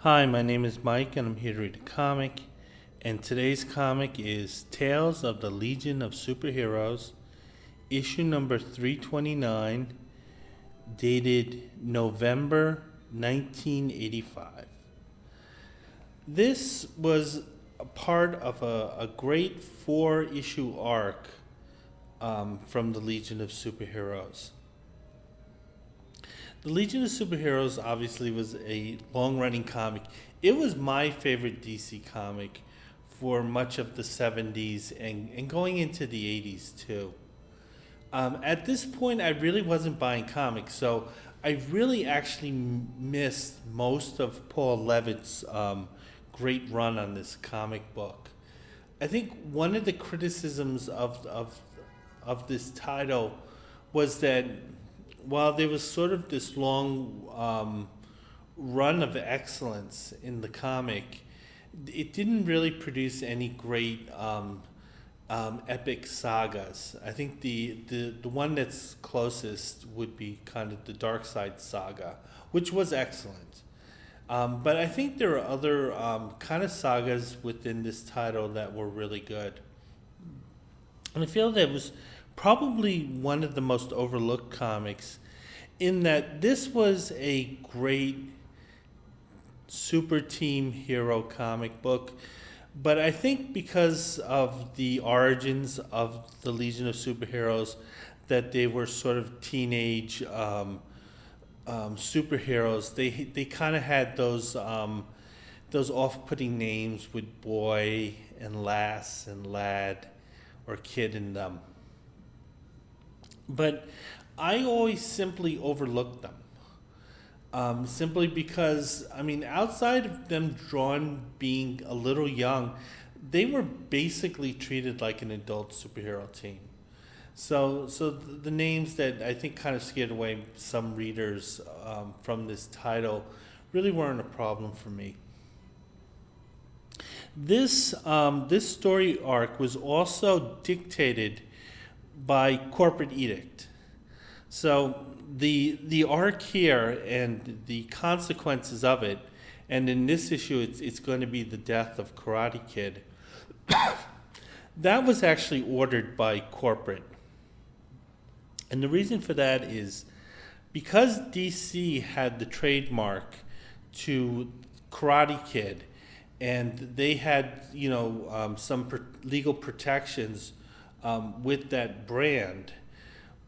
Hi, my name is Mike, and I'm here to read a comic. And today's comic is Tales of the Legion of Superheroes, issue number 329, dated November 1985. This was a part of a great four-issue arc from the Legion of Superheroes. The Legion of Superheroes obviously was a long running comic. It was my favorite DC comic for much of the 70s and going into the 80s too. At this point, I really wasn't buying comics, so I really actually missed most of Paul Levitt's great run on this comic book. I think one of the criticisms of this title was that while there was sort of this long run of excellence in the comic, it didn't really produce any great epic sagas. I think the one that's closest would be kind of the Darkseid saga, which was excellent. But I think there are other kind of sagas within this title that were really good. And I feel that it was probably one of the most overlooked comics in that this was a great super team hero comic book. But I think because of the origins of the Legion of Superheroes, that they were sort of teenage superheroes, they kind of had those off-putting names with boy and lass and lad or kid in them. But I always simply overlooked them. Simply because, I mean, outside of them drawn being a little young, they were basically treated like an adult superhero team. So the names that I think kind of scared away some readers from this title really weren't a problem for me. This story arc was also dictated by corporate edict. So the arc here and the consequences of it, and in this issue it's going to be the death of Karate Kid. That was actually ordered by corporate. And the reason for that is because DC had the trademark to Karate Kid, and they had some legal protections with that brand.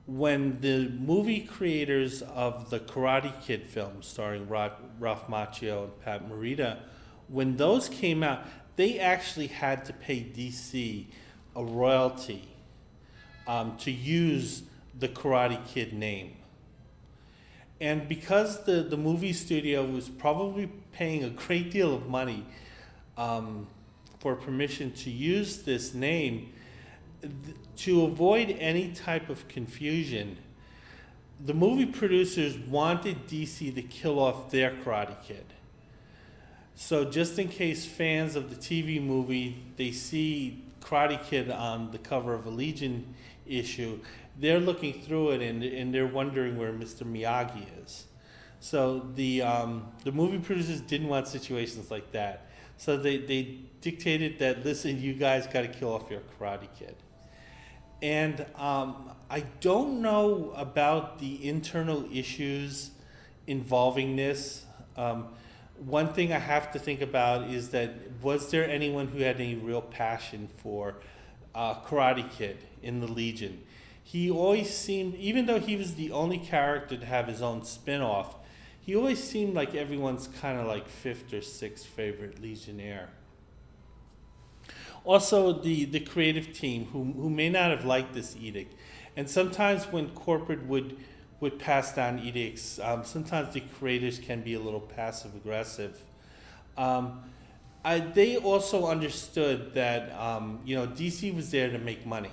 When the movie creators of the Karate Kid film starring Ralph Macchio and Pat Morita, when those came out, they actually had to pay DC a royalty to use the Karate Kid name. And because the movie studio was probably paying a great deal of money for permission to use this name, to avoid any type of confusion, the movie producers wanted DC to kill off their Karate Kid. So just in case fans of the TV movie, they see Karate Kid on the cover of a Legion issue, they're looking through it and they're wondering where Mr. Miyagi is. So the movie producers didn't want situations like that. So they dictated that, listen, you guys got to kill off your Karate Kid. And I don't know about the internal issues involving this. One thing I have to think about is that was there anyone who had any real passion for Karate Kid in the Legion? He always seemed, even though he was the only character to have his own spin-off, he always seemed like everyone's kind of like fifth or sixth favorite Legionnaire. Also, the creative team, who may not have liked this edict, and sometimes when corporate would pass down edicts, sometimes the creators can be a little passive aggressive. They also understood that DC was there to make money,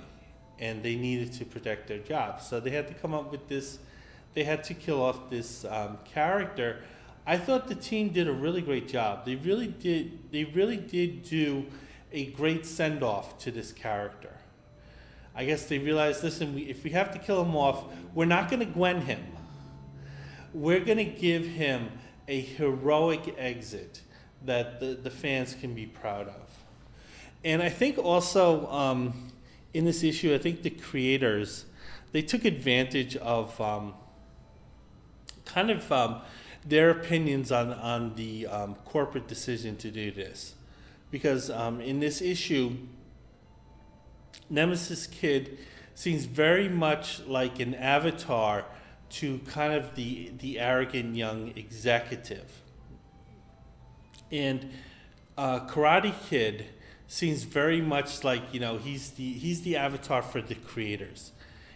and they needed to protect their jobs, so they had to come up with this. They had to kill off this character. I thought the team did a really great job. They really did. They really did do a great send-off to this character. I guess they realized, listen, if we have to kill him off, we're not going to Gwen him. We're going to give him a heroic exit. that the fans can be proud of. And I think also in this issue, I think the creators, they took advantage of their opinions on the corporate decision to do this. Because in this issue, Nemesis Kid seems very much like an avatar to kind of the arrogant young executive. And Karate Kid seems very much like, he's the avatar for the creators.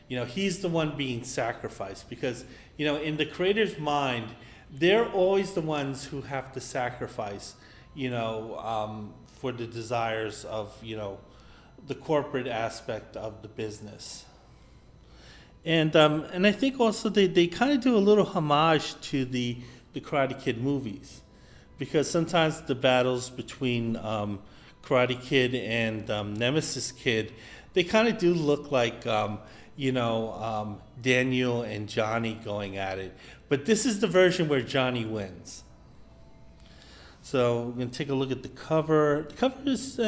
He's the one being sacrificed because, in the creator's mind, they're always the ones who have to sacrifice, for the desires of, the corporate aspect of the business. And I think also they kind of do a little homage to the Karate Kid movies, because sometimes the battles between Karate Kid and Nemesis Kid, they kind of do look like Daniel and Johnny going at it. But this is the version where Johnny wins. So we're going to take a look at the cover. The cover is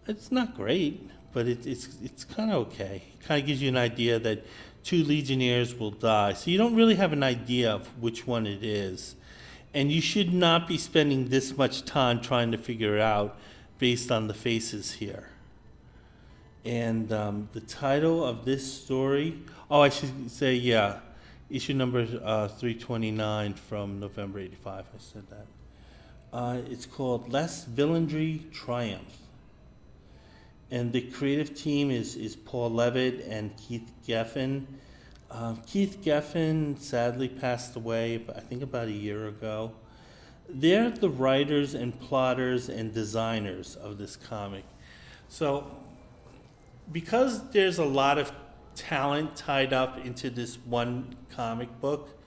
it's not great, but it's kind of okay. It kind of gives you an idea that 2 Legionnaires will die. So you don't really have an idea of which one it is. And you should not be spending this much time trying to figure it out based on the faces here. And the title of this story, I should say, issue number 329 from November 85, I said that. It's called Lest Villainry Triumph. And the creative team is Paul Levitt and Keith Geffen. Keith Geffen sadly passed away, I think about a year ago. They're the writers and plotters and designers of this comic. So because there's a lot of talent tied up into this one comic book,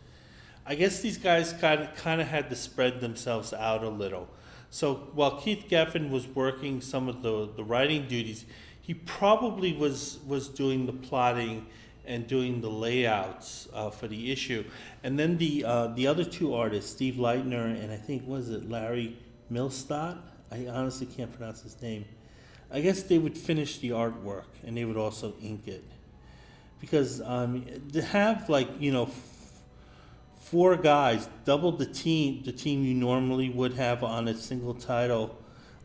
I guess these guys kind of had to spread themselves out a little. So while Keith Geffen was working some of the writing duties, he probably was doing the plotting and doing the layouts for the issue. And then the other 2 artists, Steve Leitner and I think, Larry Milstadt? I honestly can't pronounce his name. I guess they would finish the artwork and they would also ink it. Because to have 4 guys, double the team you normally would have on a single title,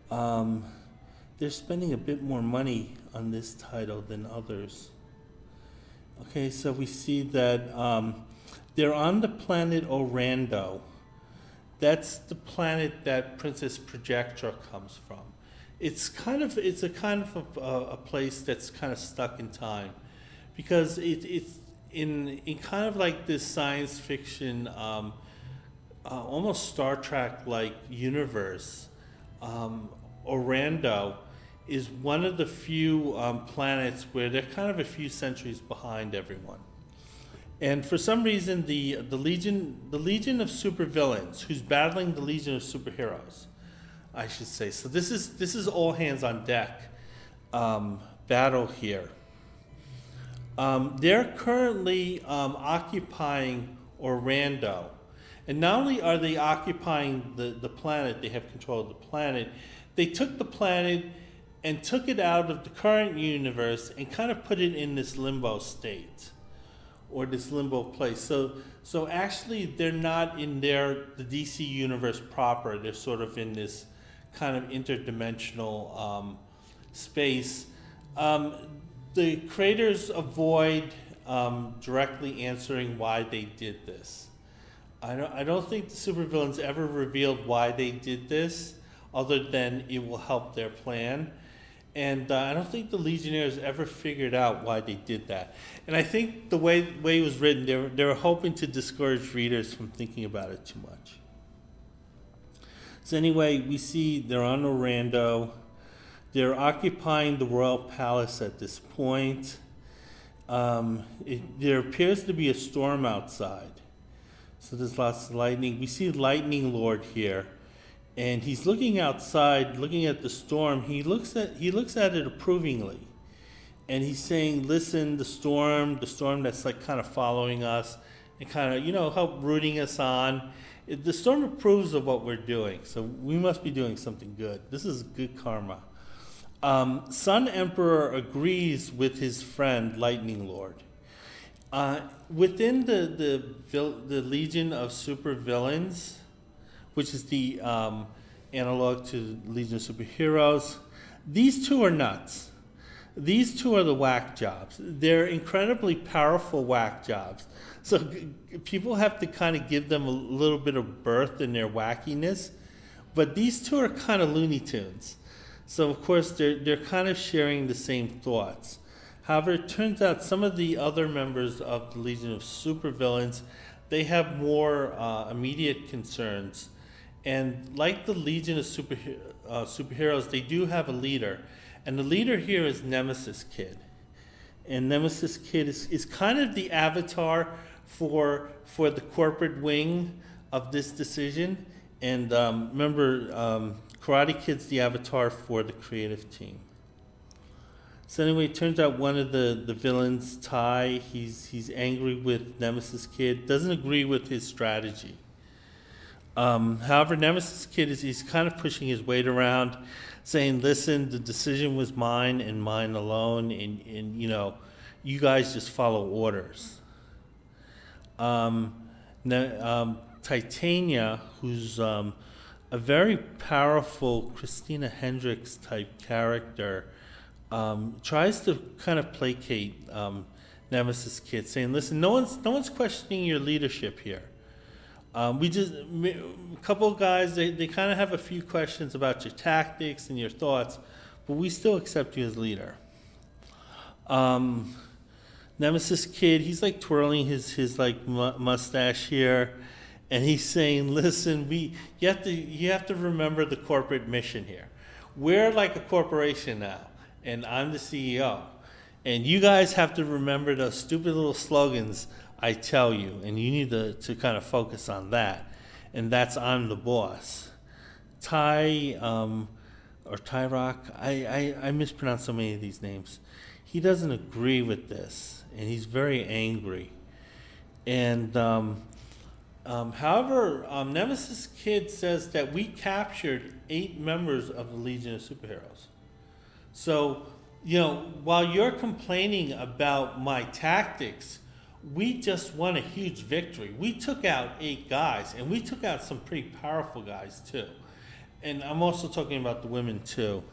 they're spending a bit more money on this title than others. Okay, so we see that they're on the planet Orando. That's the planet that Princess Projectra comes from. It's a kind of a place that's kind of stuck in time, because it's in kind of like this science fiction, almost Star Trek like universe. Orando is one of the few planets where they're kind of a few centuries behind everyone. And for some reason, the Legion of Supervillains, who's battling the Legion of Superheroes, I should say. So this is all hands on deck battle here. They're currently occupying Orando. And not only are they occupying the planet, they have control of the planet, they took the planet and took it out of the current universe and kind of put it in this limbo state, or this limbo place. So actually they're not in the DC universe proper. They're sort of in this kind of interdimensional space. The creators avoid directly answering why they did this. I don't think the supervillains ever revealed why they did this, other than it will help their plan. And I don't think the Legionnaires ever figured out why they did that. And I think the way it was written, they were hoping to discourage readers from thinking about it too much. So anyway, we see they're on Orando. They're occupying the royal palace at this point. There appears to be a storm outside. So there's lots of lightning. We see Lightning Lord here. And he's looking outside, looking at the storm. He looks at it approvingly. And he's saying, listen, the storm that's like kind of following us and kind of, help rooting us on. The storm approves of what we're doing, so we must be doing something good. This is good karma. Sun Emperor agrees with his friend Lightning Lord. Within the Legion of Supervillains, which is the analog to Legion of Superheroes, these two are nuts. These two are the whack jobs. They're incredibly powerful whack jobs. So people have to kind of give them a little bit of birth in their wackiness. But these two are kind of Looney Tunes. So of course they're kind of sharing the same thoughts. However, it turns out some of the other members of the Legion of Supervillains, they have more immediate concerns. And like the Legion of Superheroes, they do have a leader. And the leader here is Nemesis Kid. And Nemesis Kid is kind of the avatar for the corporate wing of this decision. And remember, Karate Kid's the avatar for the creative team. So anyway, it turns out one of the villains, Tai, he's angry with Nemesis Kid, doesn't agree with his strategy. However, Nemesis Kid he's kind of pushing his weight around, saying, listen, the decision was mine and mine alone, and you guys just follow orders. Titania, who's a very powerful Christina Hendricks type character, tries to kind of placate Nemesis Kid, saying, listen, no one's questioning your leadership here. A couple of guys, they kind of have a few questions about your tactics and your thoughts, but we still accept you as leader. Nemesis Kid, he's like twirling his like mustache here, and he's saying, listen, you have to remember the corporate mission here. We're like a corporation now, and I'm the CEO. And you guys have to remember those stupid little slogans I tell you, and you need to kind of focus on that. And that's I'm the boss. Or Tyrock, I mispronounce so many of these names. He doesn't agree with this, and he's very angry. And however, Nemesis Kid says that we captured 8 members of the Legion of Superheroes. So, while you're complaining about my tactics, we just won a huge victory. We took out 8 guys, and we took out some pretty powerful guys too. And I'm also talking about the women too,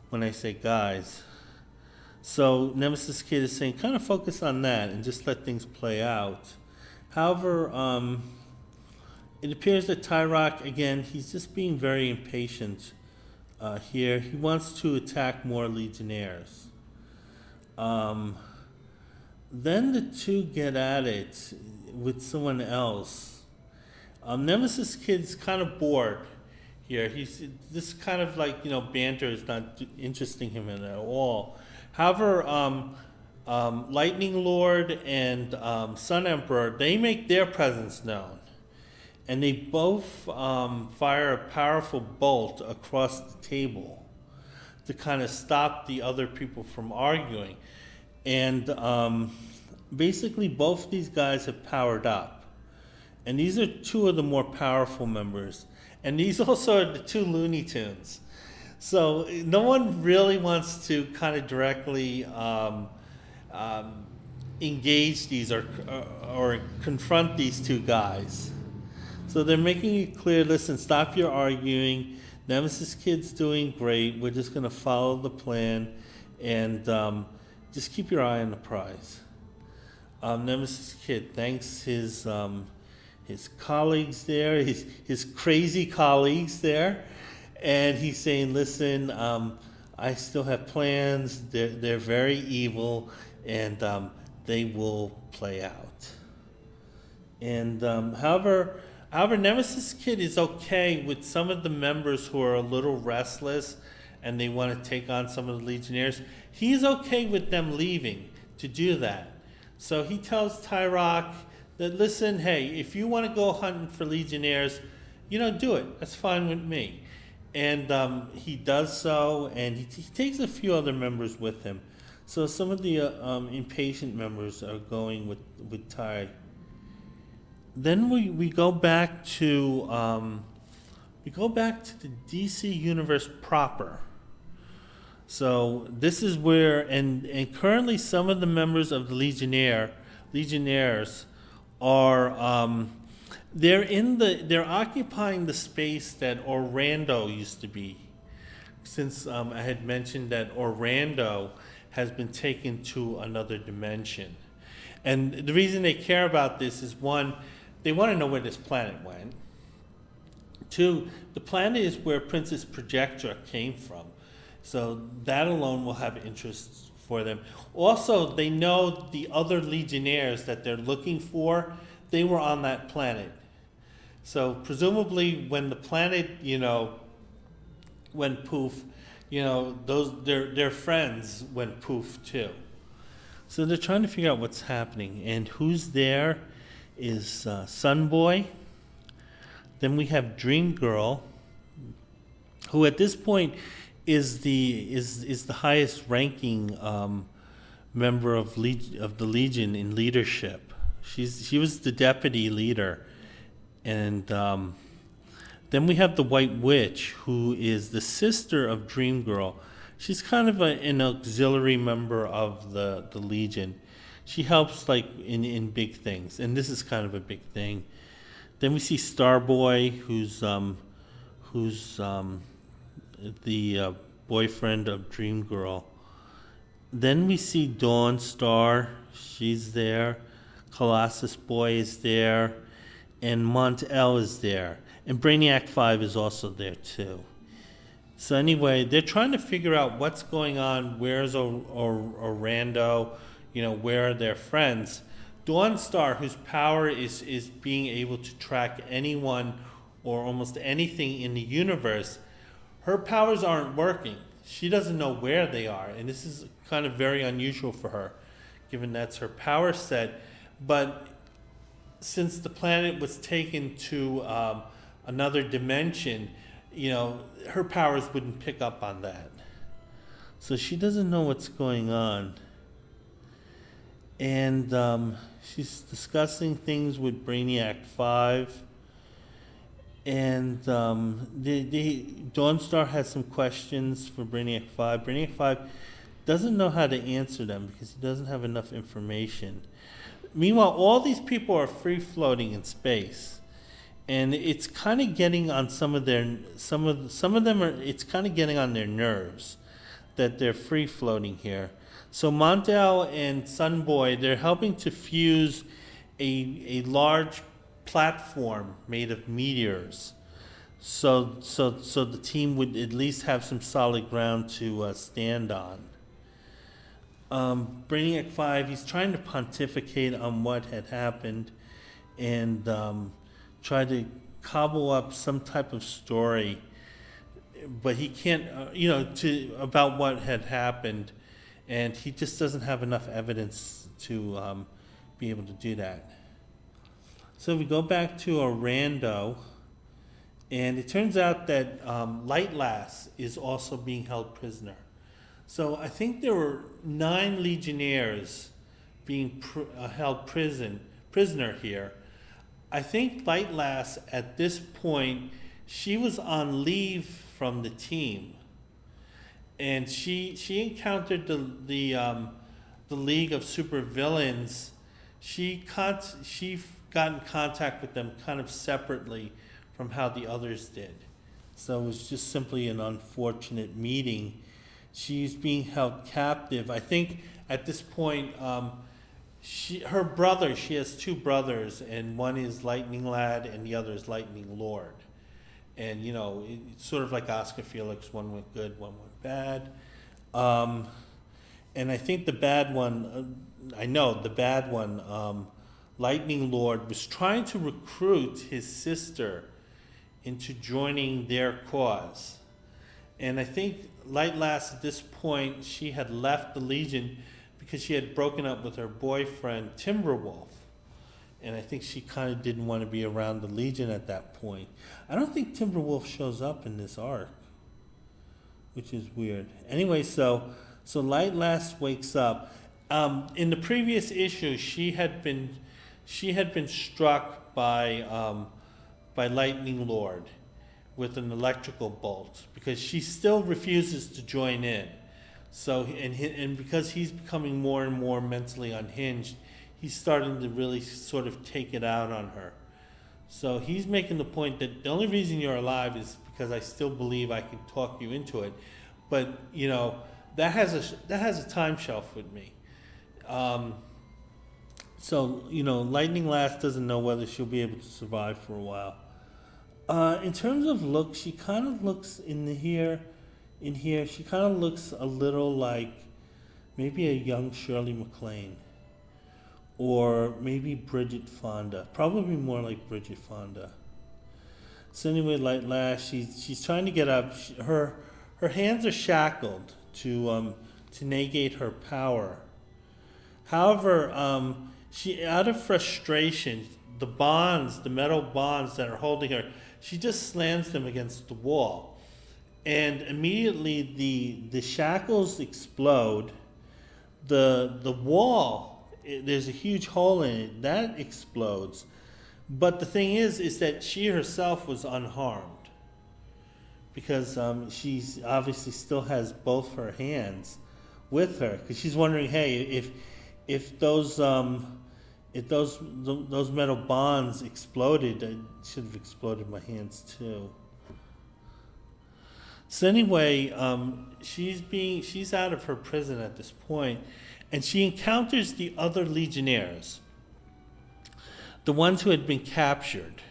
when I say guys. So Nemesis Kid is saying, kind of focus on that and just let things play out. However, it appears that Tyrock, again, he's just being very impatient here. He wants to attack more Legionnaires. Then the two get at it with someone else. Nemesis Kid's kind of bored here. This kind of like, banter is not interesting him at all. However, Lightning Lord and Sun Emperor, they make their presence known. And they both fire a powerful bolt across the table to kind of stop the other people from arguing. And basically, both these guys have powered up. And these are 2 of the more powerful members. And these also are the 2 Looney Tunes. So no one really wants to kind of directly engage these or confront these 2 guys. So they're making it clear, listen, stop your arguing. Nemesis Kid's doing great. We're just going to follow the plan. And just keep your eye on the prize. Nemesis Kid thanks his colleagues there, his crazy colleagues there, and he's saying, listen, I still have plans. They're very evil, and they will play out. And however, Nemesis Kid is okay with some of the members who are a little restless and they want to take on some of the Legionnaires. He's okay with them leaving to do that. So he tells Tyrock that, listen, hey, if you want to go hunting for Legionnaires, do it. That's fine with me. And he does so, and he takes a few other members with him. So some of the impatient members are going with Ty. then we go back to the DC universe proper. So this is where, and currently some of the members of the Legionnaires are they're occupying the space that Orlando used to be. Since I had mentioned that Orlando has been taken to another dimension. And the reason they care about this is, one, they want to know where this planet went. Two, the planet is where Princess Projectra came from. So that alone will have interest for them. Also, they know the other Legionnaires that they're looking for, they were on that planet. So presumably when the planet, went poof, their friends went poof too. So they're trying to figure out what's happening. And who's there is Sunboy. Then we have Dream Girl, who at this point is the highest ranking member of the Legion in leadership. She was the deputy leader, and then we have the White Witch, who is the sister of Dream Girl. She's kind of an auxiliary member of the Legion. She helps in big things, and this is kind of a big thing. Then we see Starboy, who's the boyfriend of Dream Girl. Then we see Dawn Star. She's there. Colossus Boy is there. And Mont-El is there. And Brainiac 5 is also there too. So anyway, they're trying to figure out what's going on. Where's Orlando? Where are their friends? Dawn Star, whose power is being able to track anyone or almost anything in the universe, her powers aren't working. She doesn't know where they are, and this is kind of very unusual for her, given that's her power set. But since the planet was taken to another dimension, her powers wouldn't pick up on that. So she doesn't know what's going on. And she's discussing things with Brainiac 5. And Dawnstar has some questions for Brainiac 5. Brainiac 5 doesn't know how to answer them because he doesn't have enough information. Meanwhile, all these people are free floating in space, and it's kind of getting on some of them are. It's kind of getting on their nerves that they're free floating here. So Mont-El and Sunboy, they're helping to fuse a large platform made of meteors, so the team would at least have some solid ground to stand on. Brainiac 5, he's trying to pontificate on what had happened and try to cobble up some type of story, but he can't, about what had happened, and he just doesn't have enough evidence to be able to do that. So we go back to Orlando, and it turns out that Light Lass is also being held prisoner. So I think there were 9 Legionnaires being held prisoner here. I think Light Lass, at this point, she was on leave from the team, and she encountered the League of Supervillains. She got in contact with them kind of separately from how the others did. So it was just simply an unfortunate meeting. She's being held captive. I think at this point, she has 2 brothers, and one is Lightning Lad and the other is Lightning Lord. And, it's sort of like Oscar Felix, one went good, one went bad. And I think the bad one, Lightning Lord, was trying to recruit his sister into joining their cause. And I think Light Lass, at this point, she had left the Legion because she had broken up with her boyfriend, Timberwolf. And I think she kind of didn't want to be around the Legion at that point. I don't think Timberwolf shows up in this arc, which is weird. Anyway, so Light Lass wakes up. In the previous issue, she had been struck by Lightning Lord with an electrical bolt because she still refuses to join in. So and because he's becoming more and more mentally unhinged, he's starting to really sort of take it out on her. So he's making the point that the only reason you're alive is because I still believe I can talk you into it, but that has a time shelf with me. So Lightning Lass doesn't know whether she'll be able to survive for a while. In terms of look, she kind of looks in here. She kind of looks a little like maybe a young Shirley MacLaine, or maybe Bridget Fonda. Probably more like Bridget Fonda. So anyway, Light Lass, she's trying to get up. Her hands are shackled to negate her power. However, she, out of frustration, the metal bonds that are holding her, she just slams them against the wall. And immediately the shackles explode. The wall, there's a huge hole in it, that explodes. But the thing is that she herself was unharmed. Because she's obviously still has both her hands with her. Because she's wondering, hey, if those metal bonds exploded, I should have exploded my hands too. So anyway, she's out of her prison at this point, and she encounters the other Legionnaires, the ones who had been captured.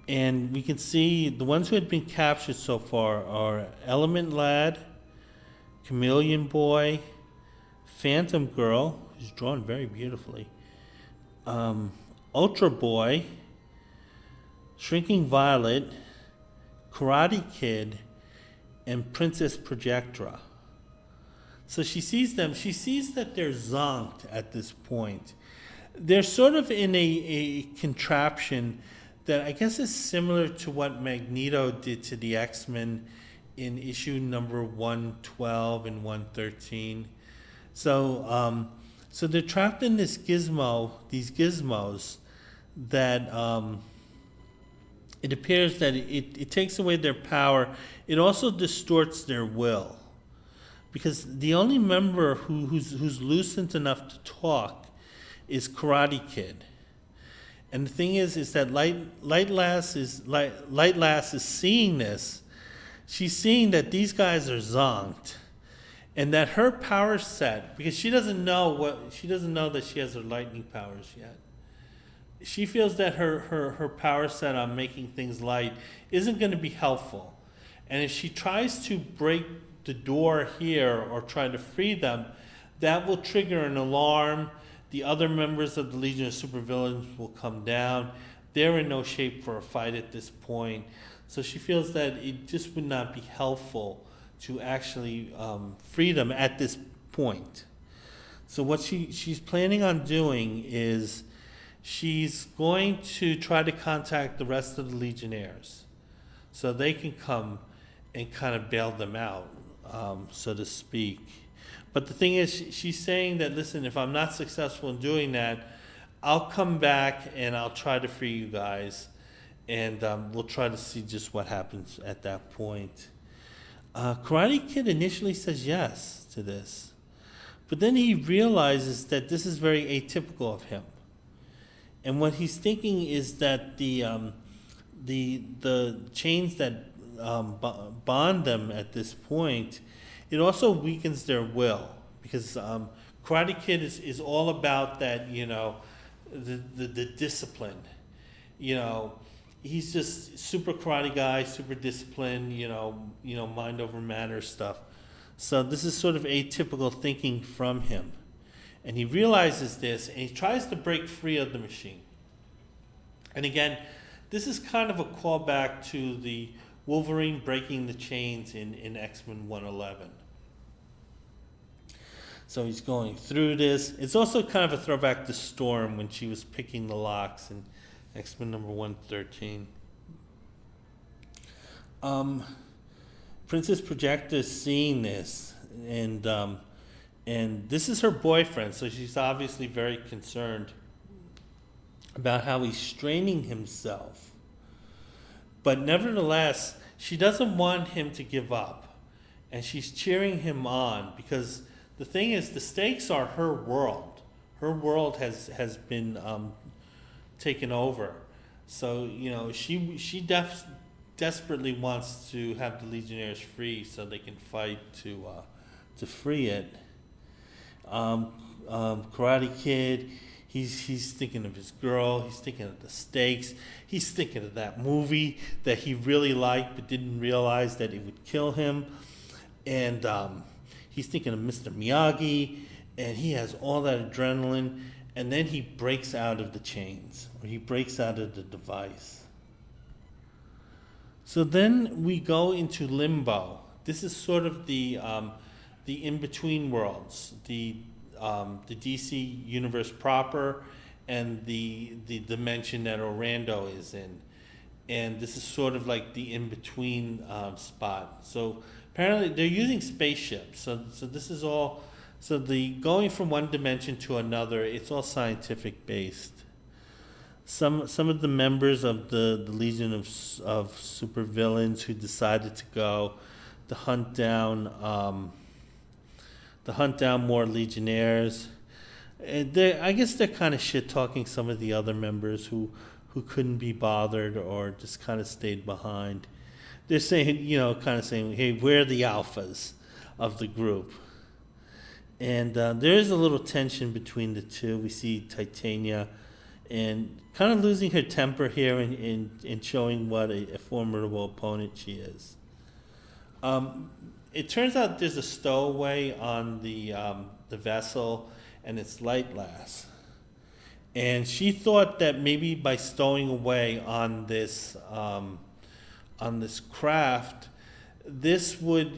And we can see the ones who had been captured so far are Element Lad, Chameleon Boy, Phantom Girl, who's drawn very beautifully, Ultra Boy, Shrinking Violet, Karate Kid, and Princess Projectra. So she sees them. She sees that they're zonked at this point. They're sort of in a contraption that I guess is similar to what Magneto did to the X-Men in issue number 112 and 113. So they're trapped in these gizmos that it appears that it takes away their power. It also distorts their will. Because the only member who's lucid enough to talk is Karate Kid. And the thing is that Light Lass is seeing this. She's seeing that these guys are zonked, and that her power set, because she doesn't know that she has her lightning powers yet. She feels that her power set on making things light isn't going to be helpful, and if she tries to break the door here or try to free them, that will trigger an alarm. The other members of the Legion of Supervillains will come down. They're in no shape for a fight at this point. So she feels that it just would not be helpful to actually free them at this point. So what she's planning on doing is she's going to try to contact the rest of the Legionnaires so they can come and kind of bail them out, so to speak. But the thing is, she's saying that, listen, if I'm not successful in doing that, I'll come back and I'll try to free you guys, and we'll try to see just what happens at that point. Karate Kid initially says yes to this, but then he realizes that this is very atypical of him. And what he's thinking is that the chains that bond them at this point, it also weakens their will, because Karate Kid is all about that, the discipline. He's just super karate guy, super disciplined, mind over matter stuff. So this is sort of atypical thinking from him. And he realizes this, and he tries to break free of the machine. And again, this is kind of a callback to the Wolverine breaking the chains in X-Men 111. So he's going through this. It's also kind of a throwback to Storm when she was picking the locks in X-Men number 113. Princess Projecta is seeing this, and this is her boyfriend, so she's obviously very concerned about how he's straining himself. But nevertheless, she doesn't want him to give up. And she's cheering him on because the thing is, the stakes are her world. Her world has been taken over. So, she desperately wants to have the Legionnaires free so they can fight to free it. Karate Kid, he's thinking of his girl, he's thinking of the stakes, he's thinking of that movie that he really liked but didn't realize that it would kill him, and he's thinking of Mr. Miyagi, and he has all that adrenaline, and then he breaks out of the chains, or he breaks out of the device. So then we go into Limbo. This is sort of the in-between worlds, the DC universe proper, and the dimension that Orlando is in, and this is sort of like the in-between spot. So apparently they're using spaceships. So this is all. So the going from one dimension to another, it's all scientific based. Some of the members of the Legion of Supervillains who decided to go to hunt down more Legionnaires. I guess they're kind of shit talking some of the other members who couldn't be bothered or just kind of stayed behind. They're saying, kind of saying, hey, we're the alphas of the group. And there is a little tension between the two. We see Titania and kind of losing her temper here and showing what a formidable opponent she is. It turns out there's a stowaway on the vessel, and it's Lightlass. And she thought that maybe by stowing away on this craft, this would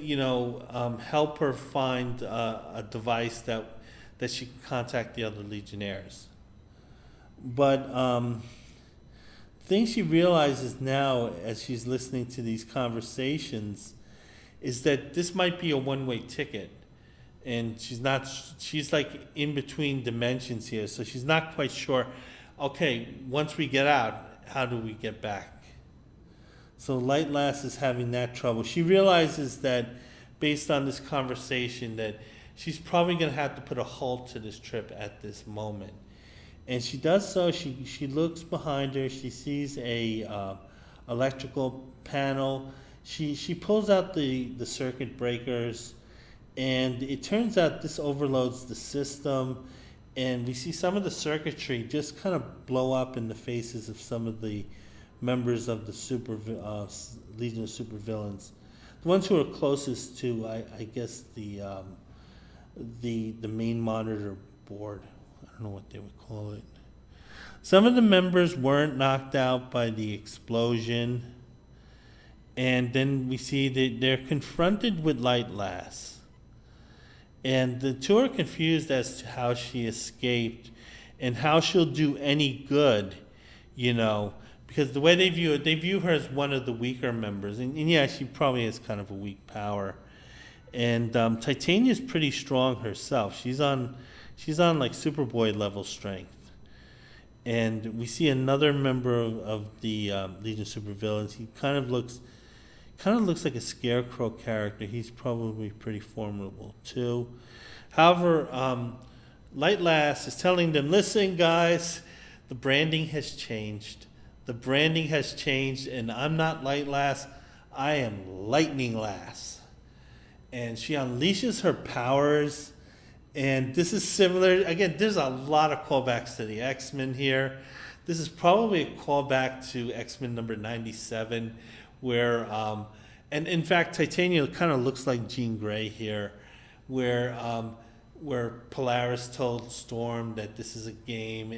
help her find a device that she can contact the other Legionnaires. But thing she realizes now as she's listening to these conversations is that this might be a one-way ticket, and she's like in between dimensions here, so she's not quite sure, okay, once we get out, how do we get back? So Lightlass is having that trouble. She realizes that based on this conversation that she's probably going to have to put a halt to this trip at this moment. And she does so. She looks behind her. She sees a electrical panel. She pulls out the circuit breakers, and it turns out this overloads the system, and we see some of the circuitry just kind of blow up in the faces of some of the members of the Legion of Supervillains. The ones who are closest to, I guess, the main monitor board. I don't know what they would call it. Some of the members weren't knocked out by the explosion. And then we see that they're confronted with Lightlass. And the two are confused as to how she escaped and how she'll do any good, because the way they view her as one of the weaker members. And yeah, she probably has kind of a weak power. And Titania's pretty strong herself. She's on like Superboy level strength. And we see another member of the Legion of Supervillains. He kind of looks like a Scarecrow character. He's probably pretty formidable too. However, Lightlass is telling them, listen guys, the branding has changed. The branding has changed, and I'm not Lightlass, I am Lightning Lass. And she unleashes her powers, and this is similar. Again, there's a lot of callbacks to the X-Men here. This is probably a callback to X-Men number 97, where, and in fact, Titania kind of looks like Jean Grey here, where Polaris told Storm that this is a game,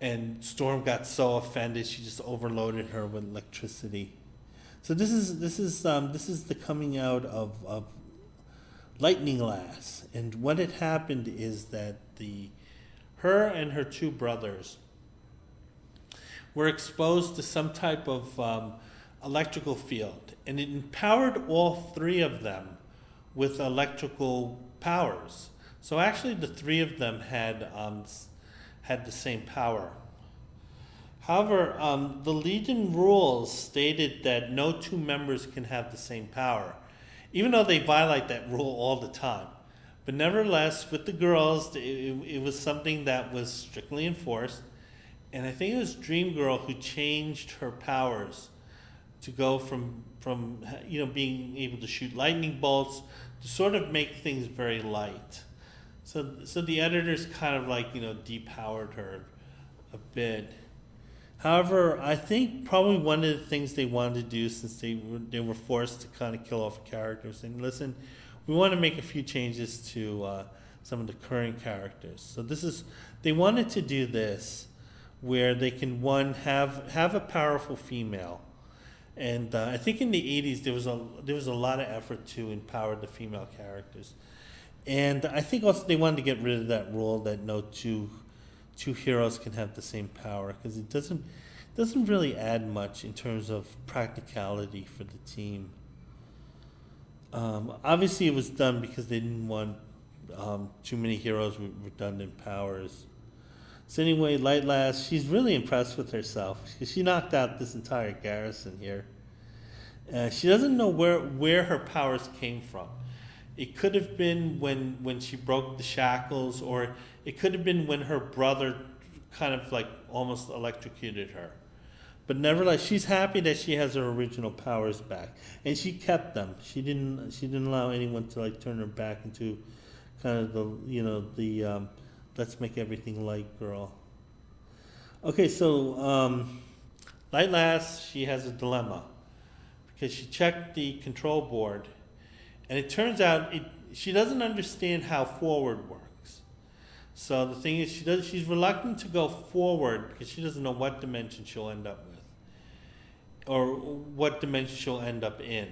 and Storm got so offended she just overloaded her with electricity. So this is the coming out of Lightning Lass, and what had happened is that her and her two brothers were exposed to some type of electrical field, and it empowered all three of them with electrical powers. So actually, the three of them had had the same power. However, the Legion rules stated that no two members can have the same power, even though they violate that rule all the time. But nevertheless, with the girls, it was something that was strictly enforced. And I think it was Dream Girl who changed her powers to go from being able to shoot lightning bolts to sort of make things very light. So the editors kind of depowered her a bit. However, I think probably one of the things they wanted to do, since they were forced to kind of kill off a character, was saying, listen, we want to make a few changes to some of the current characters. So they wanted to do this, where they can have a powerful female, and I think in the 80s there was a lot of effort to empower the female characters, and I think also they wanted to get rid of that rule that no two heroes can have the same power, because it doesn't really add much in terms of practicality for the team. Obviously, it was done because they didn't want too many heroes with redundant powers. So anyway, Light Lass, she's really impressed with herself because she knocked out this entire garrison here. She doesn't know where her powers came from. It could have been when she broke the shackles, or it could have been when her brother kind of almost electrocuted her. But nevertheless, she's happy that she has her original powers back, and she kept them. She didn't allow anyone to turn her back into kind of the let's make everything light girl. Okay, so Light Lass, she has a dilemma because she checked the control board, and it turns out she doesn't understand how forward works. So the thing is, she's reluctant to go forward because she doesn't know what dimension she'll end up with, or what dimension she'll end up in.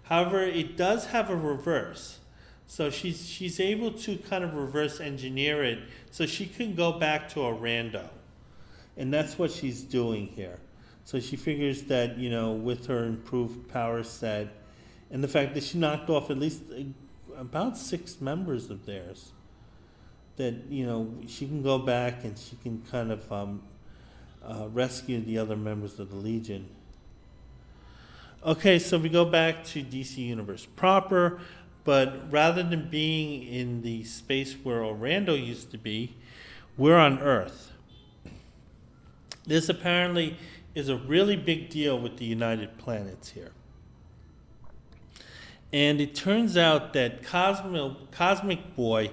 However, it does have a reverse. So she's able to kind of reverse engineer it so she can go back to a rando. And that's what she's doing here. So she figures that, with her improved power set and the fact that she knocked off at least about 6 members of theirs, that, she can go back and she can kind of rescue the other members of the Legion. Okay, so we go back to DC Universe proper. But rather than being in the space where Orlando used to be, we're on Earth. This apparently is a really big deal with the United Planets here. And it turns out that Cosmic Boy,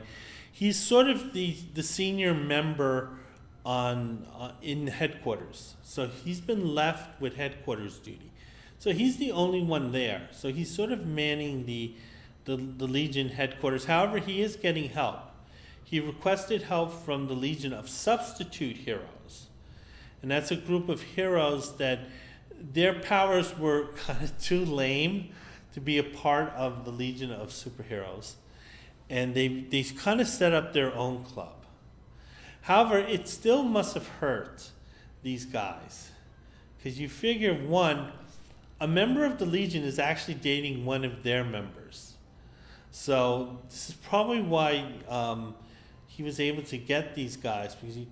he's sort of the senior member in headquarters. So he's been left with headquarters duty. So he's the only one there. So he's sort of manning the Legion headquarters. However, he is getting help. He requested help from the Legion of Substitute Heroes. And that's a group of heroes that their powers were kind of too lame to be a part of the Legion of Superheroes. And they kind of set up their own club. However, it still must have hurt these guys. Because you figure, one, a member of the Legion is actually dating one of their members. So this is probably why he was able to get these guys, because he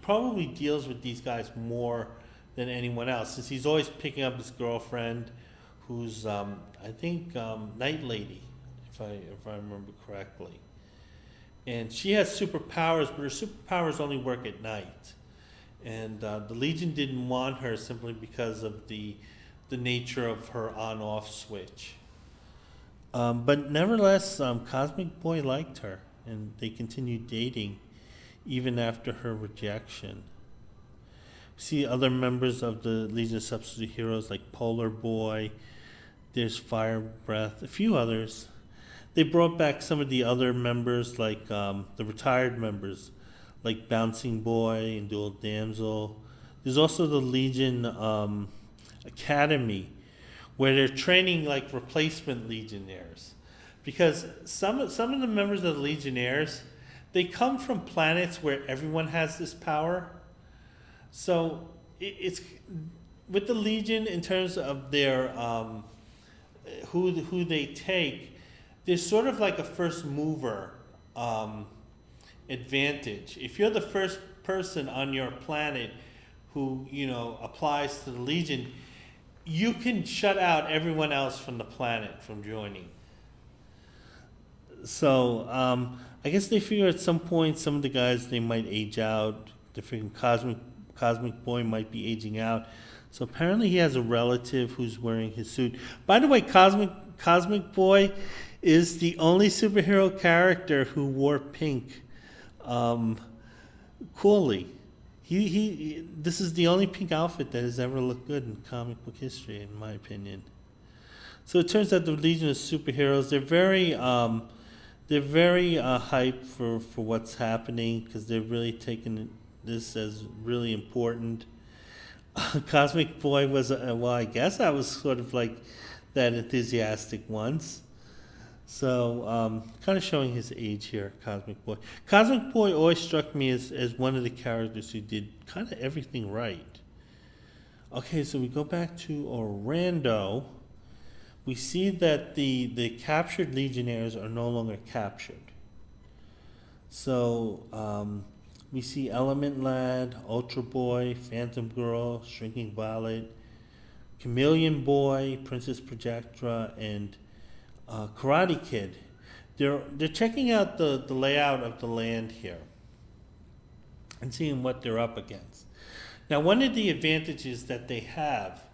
probably deals with these guys more than anyone else, since he's always picking up his girlfriend, who's I think Night Lady, if I remember correctly, and she has superpowers, but her superpowers only work at night, and the Legion didn't want her simply because of the nature of her on-off switch. But nevertheless, Cosmic Boy liked her, and they continued dating even after her rejection. See other members of the Legion of Substitute Heroes like Polar Boy, there's Fire Breath, a few others. They brought back some of the other members, like the retired members, like Bouncing Boy and Dual Damsel. There's also the Legion Academy, where they're training replacement Legionnaires, because some of the members of the Legionnaires, they come from planets where everyone has this power. So it's with the Legion in terms of their who they take. There's sort of like a first mover advantage. If you're the first person on your planet who, applies to the Legion, you can shut out everyone else from the planet from joining. So I guess they figure at some point some of the guys, they might age out. The freaking Cosmic Boy might be aging out. So apparently he has a relative who's wearing his suit. By the way, Cosmic Boy is the only superhero character who wore pink. Coolly. This is the only pink outfit that has ever looked good in comic book history, in my opinion. So it turns out the Legion of Superheroes, they're very hyped for what's happening, because they're really taking this as really important. Cosmic Boy was, well, I guess I was sort of like that enthusiastic once. So, kind of showing his age here, Cosmic Boy. Cosmic Boy always struck me as one of the characters who did kind of everything right. Okay, so we go back to Orlando. We see that the captured Legionnaires are no longer captured. So, we see Element Lad, Ultra Boy, Phantom Girl, Shrinking Violet, Chameleon Boy, Princess Projectra, and Karate Kid. They're checking out the layout of the land here and seeing what they're up against. Now, one of the advantages that they have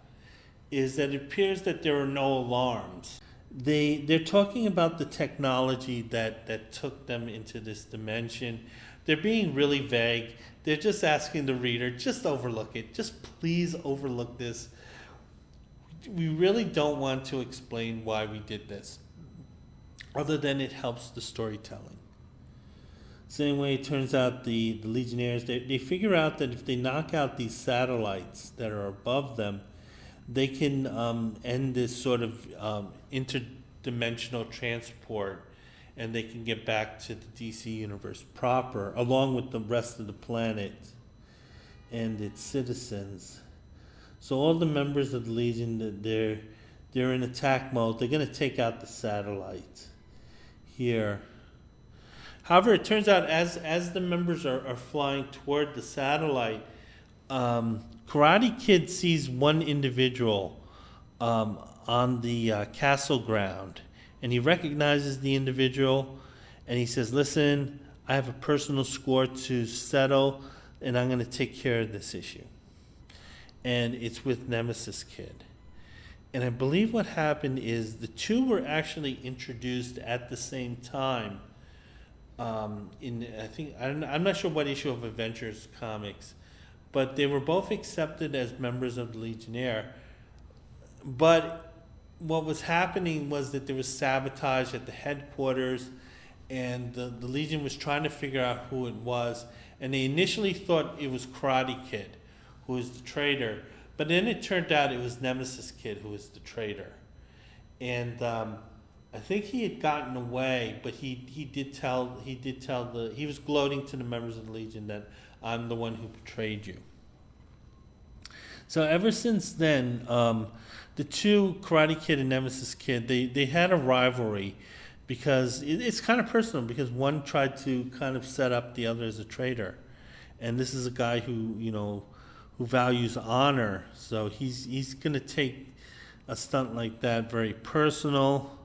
is that it appears that there are no alarms. They're talking about the technology that took them into this dimension. They're being really vague. They're just asking the reader, just overlook it. Just please overlook this. We really don't want to explain why we did this, other than it helps the storytelling. So anyway, it turns out the Legionnaires, they figure out that if they knock out these satellites that are above them, they can end this sort of interdimensional transport, and they can get back to the DC universe proper, along with the rest of the planet and its citizens. So all the members of the Legion, they're in attack mode. They're going to take out the satellite here. However, it turns out as the members are flying toward the satellite, Karate Kid sees one individual on the castle ground, and he recognizes the individual, and he says, listen, I have a personal score to settle, and I'm going to take care of this issue. And it's with Nemesis Kid. And I believe what happened is the two were actually introduced at the same time. I'm not sure what issue of Adventures Comics, but they were both accepted as members of the Legionnaire. But what was happening was that there was sabotage at the headquarters, and the Legion was trying to figure out who it was. And they initially thought it was Karate Kid, who was the traitor. But then it turned out it was Nemesis Kid who was the traitor. And I think he had gotten away, but he was gloating to the members of the Legion that I'm the one who betrayed you. So ever since then, the two, Karate Kid and Nemesis Kid, they had a rivalry, because it's kind of personal, because one tried to kind of set up the other as a traitor. And this is a guy who values honor, so he's going to take a stunt like that very personal.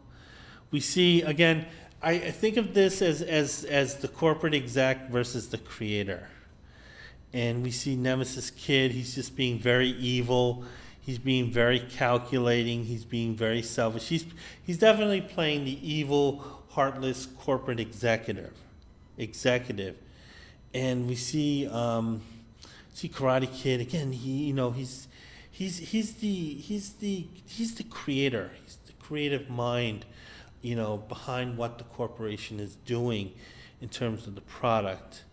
We see, again, I think of this as the corporate exec versus the creator. And we see Nemesis Kid, he's just being very evil, he's being very calculating, he's being very selfish. He's definitely playing the evil, heartless corporate executive. And we see Karate Kid again. He's the creator. He's the creative mind, behind what the corporation is doing in terms of the product.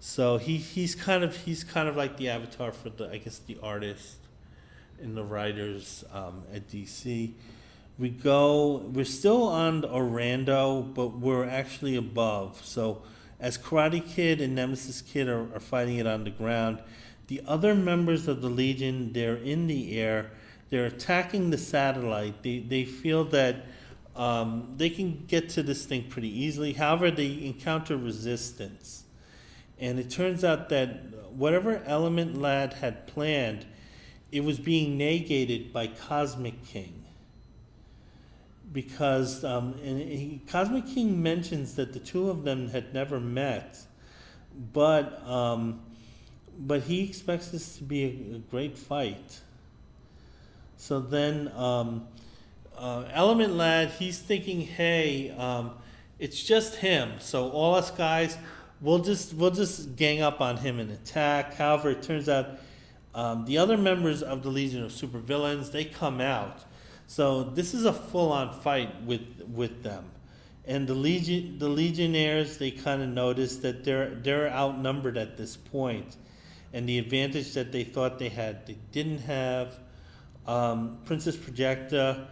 So he's kind of like the avatar for the artist and the writers at DC. We're still on Orlando, but we're actually above. So as Karate Kid and Nemesis Kid are fighting it on the ground, the other members of the Legion, they're in the air. They're attacking the satellite. They feel that they can get to this thing pretty easily. However, they encounter resistance. And it turns out that whatever Element Lad had planned, it was being negated by Cosmic King. Because Cosmic King mentions that the two of them had never met, but he expects this to be a great fight. So then Element Lad, he's thinking, hey, it's just him. So all us guys, we'll just gang up on him and attack. However, it turns out the other members of the Legion of Supervillains, they come out. So this is a full-on fight with them, and the Legionnaires, they kind of notice that they're outnumbered at this point, and the advantage that they thought they had, they didn't have. Princess Projectra,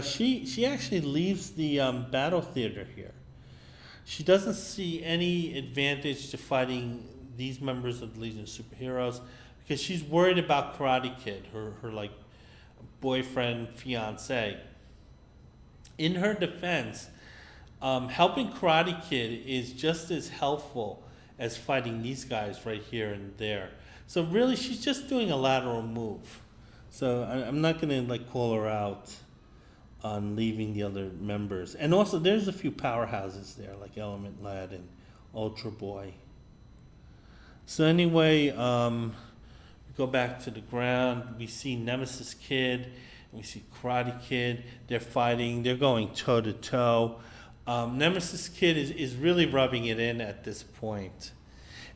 she actually leaves the battle theater here. She doesn't see any advantage to fighting these members of the Legion of Superheroes, because she's worried about Karate Kid, her like boyfriend, fiance. In her defense, helping Karate Kid is just as helpful as fighting these guys right here and there. So really, she's just doing a lateral move. So I'm not gonna like call her out on leaving the other members. And also, there's a few powerhouses there, like Element Lad and Ultra Boy. So anyway, we go back to the ground. We see Nemesis Kid, we see Karate Kid. They're fighting. They're going toe to toe. Nemesis Kid is really rubbing it in at this point.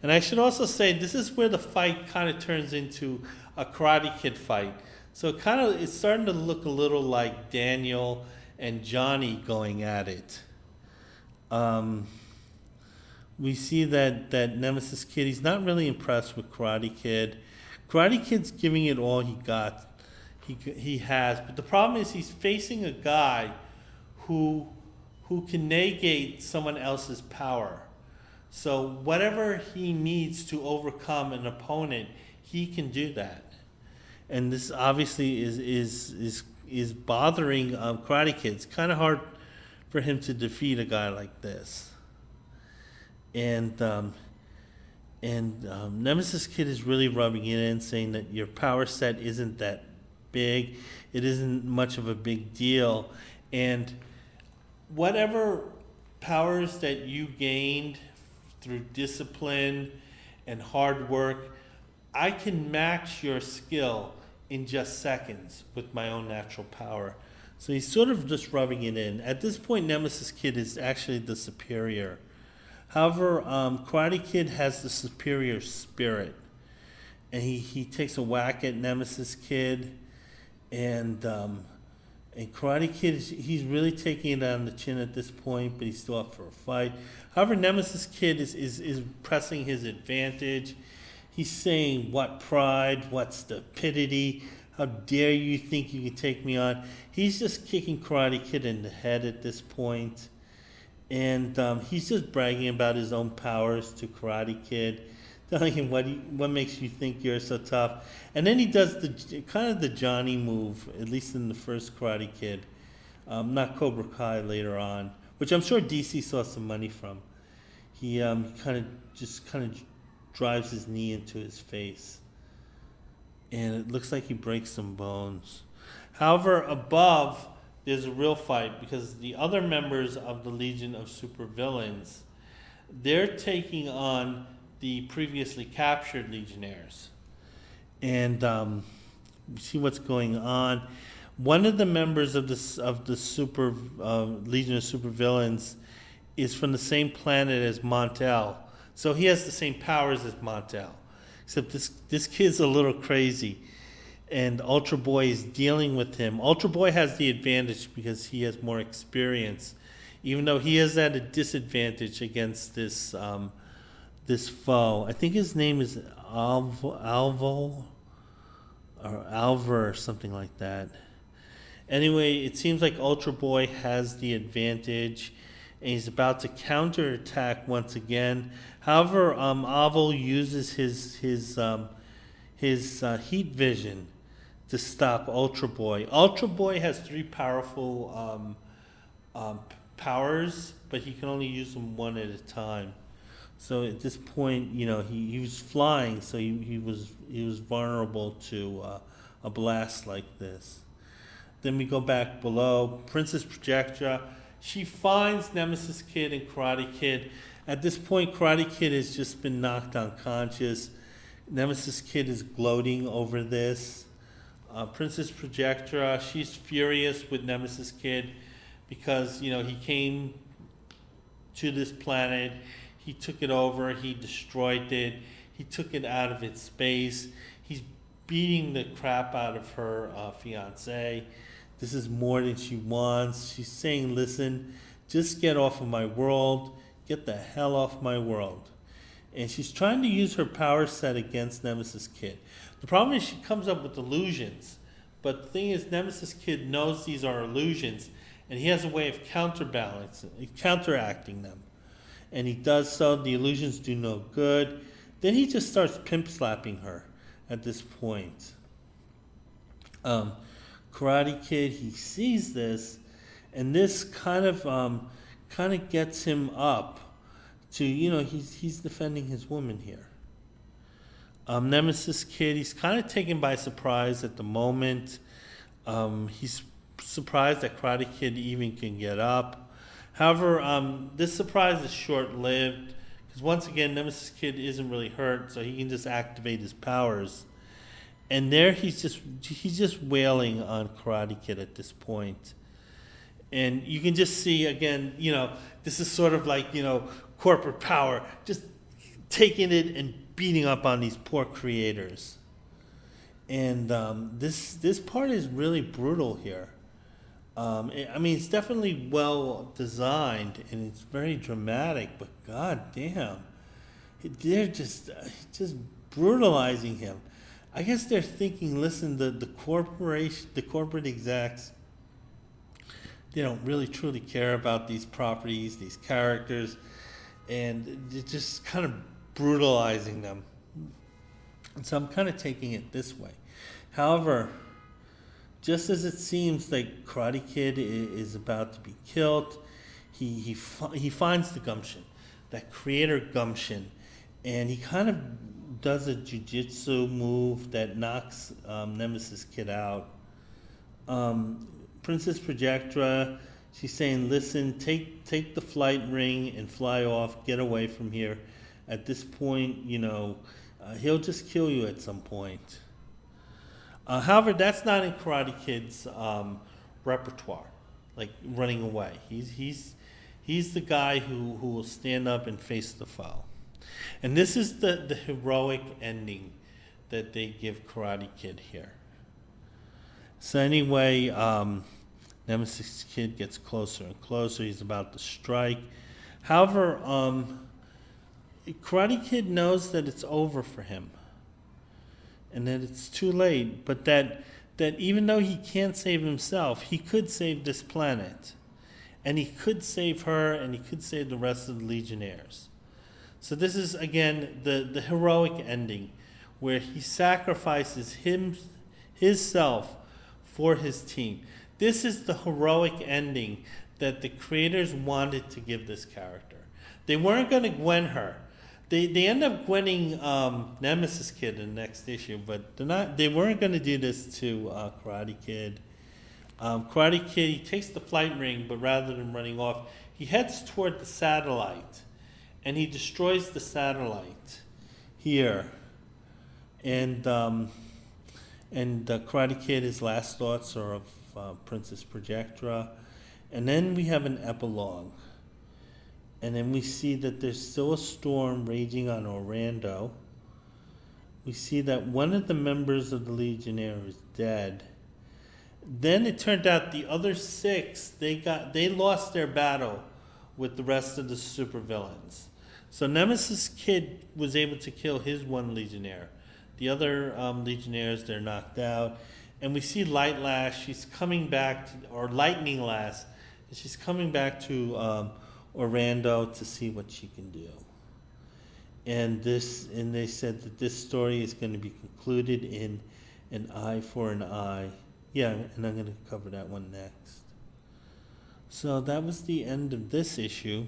And I should also say, this is where the fight kind of turns into a Karate Kid fight. So it's starting to look a little like Daniel and Johnny going at it. We see that Nemesis Kid, he's not really impressed with Karate Kid. Karate Kid's giving it all he got, he has. But the problem is he's facing a guy who can negate someone else's power. So whatever he needs to overcome an opponent, he can do that. And this obviously is bothering Karate Kid. It's kind of hard for him to defeat a guy like this. And Nemesis Kid is really rubbing it in, saying that your power set isn't that big. It isn't much of a big deal. And whatever powers that you gained through discipline and hard work, I can match your skill in just seconds with my own natural power. So he's sort of just rubbing it in. At this point, Nemesis Kid is actually the superior. However, Karate Kid has the superior spirit. And he takes a whack at Nemesis Kid. And Karate Kid, he's really taking it on the chin at this point, but he's still up for a fight. However, Nemesis Kid is pressing his advantage. He's saying, what pride, what stupidity, how dare you think you can take me on. He's just kicking Karate Kid in the head at this point. And he's just bragging about his own powers to Karate Kid, telling him what makes you think you're so tough. And then he does the Johnny move, at least in the first Karate Kid, not Cobra Kai later on, which I'm sure DC saw some money from. He kind of drives his knee into his face, and it looks like he breaks some bones. However, above, there's a real fight, because the other members of the Legion of Supervillains, they're taking on the previously captured Legionnaires. And see what's going on. One of the members of the Legion of Supervillains is from the same planet as Montel. So he has the same powers as Montel. Except this kid's a little crazy. And Ultra Boy is dealing with him. Ultra Boy has the advantage because he has more experience, even though he is at a disadvantage against this foe. I think his name is Alvo or Alver or something like that. Anyway, it seems like Ultra Boy has the advantage, and he's about to counterattack once again. However, Alvo uses his heat vision to stop Ultra Boy. Ultra Boy has three powerful powers, but he can only use them one at a time. So at this point, he was flying, so he was vulnerable to a blast like this. Then we go back below. Princess Projectra, she finds Nemesis Kid and Karate Kid. At this point, Karate Kid has just been knocked unconscious. Nemesis Kid is gloating over this. Princess Projectra, she's furious with Nemesis Kid because, he came to this planet, he took it over, he destroyed it, he took it out of its space, he's beating the crap out of her fiance. This is more than she wants. She's saying, listen, just get off of my world, get the hell off my world. And she's trying to use her power set against Nemesis Kid. The problem is she comes up with illusions. But the thing is, Nemesis Kid knows these are illusions, and he has a way of counteracting them. And he does so. The illusions do no good. Then he just starts pimp slapping her at this point. Karate Kid, he sees this, and this kind of gets him up to, he's defending his woman here. Nemesis Kid, he's kind of taken by surprise at the moment. He's surprised that Karate Kid even can get up. However, this surprise is short-lived, because once again, Nemesis Kid isn't really hurt, so he can just activate his powers. And there he's just wailing on Karate Kid at this point. And you can just see, again, this is sort of like, corporate power, just taking it and beating up on these poor creators. And this part is really brutal here. It's definitely well designed and it's very dramatic, but god damn, they're just brutalizing him. I guess they're thinking, listen, the corporate execs, they don't really truly care about these properties, these characters, and they're just kind of brutalizing them. And so I'm kind of taking it this way. However, just as it seems like Karate Kid is about to be killed, he finds the gumption, that creator gumption, and he kind of does a jiu-jitsu move that knocks Nemesis Kid out. Princess Projectra, she's saying, listen, take the flight ring and fly off, get away from here. At this point, he'll just kill you at some point. However, that's not in Karate Kid's repertoire, like running away. He's the guy who will stand up and face the foe. And this is the heroic ending that they give Karate Kid here. So anyway, Nemesis Kid gets closer and closer. He's about to strike. However, Karate Kid knows that it's over for him and that it's too late, but that even though he can't save himself, he could save this planet. And he could save her, and he could save the rest of the Legionnaires. So this is, again, the heroic ending, where he sacrifices himself for his team. This is the heroic ending that the creators wanted to give this character. They weren't going to Gwen her. They end up Gwenning Nemesis Kid in the next issue, but they weren't going to do this to Karate Kid. Karate Kid, he takes the flight ring, but rather than running off, he heads toward the satellite, and he destroys the satellite here. And Karate Kid, his last thoughts are of Princess Projectra. And then we have an epilogue. And then we see that there's still a storm raging on Orlando. We see that one of the members of the Legionnaire is dead. Then it turned out the other 6, they lost their battle with the rest of the supervillains. So Nemesis Kid was able to kill his one Legionnaire. The other Legionnaires, they're knocked out. And we see Light Lash, she's coming back, or Lightning Lash, and she's coming back to Orlando to see what she can do. And they said that this story is going to be concluded in An Eye for an Eye. Yeah, and I'm going to cover that one next. So that was the end of this issue.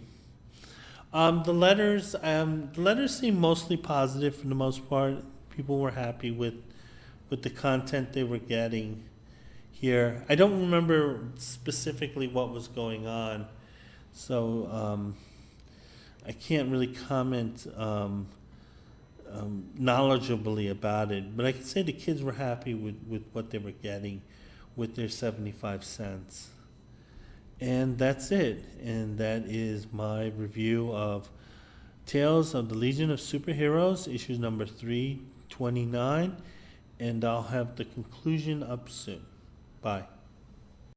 The letters seem mostly positive for the most part. People were happy with the content they were getting here. I don't remember specifically what was going on, so I can't really comment knowledgeably about it. But I can say the kids were happy with what they were getting with their 75 cents. And that's it. And that is my review of Tales of the Legion of Superheroes, issues number 329. And I'll have the conclusion up soon. Bye.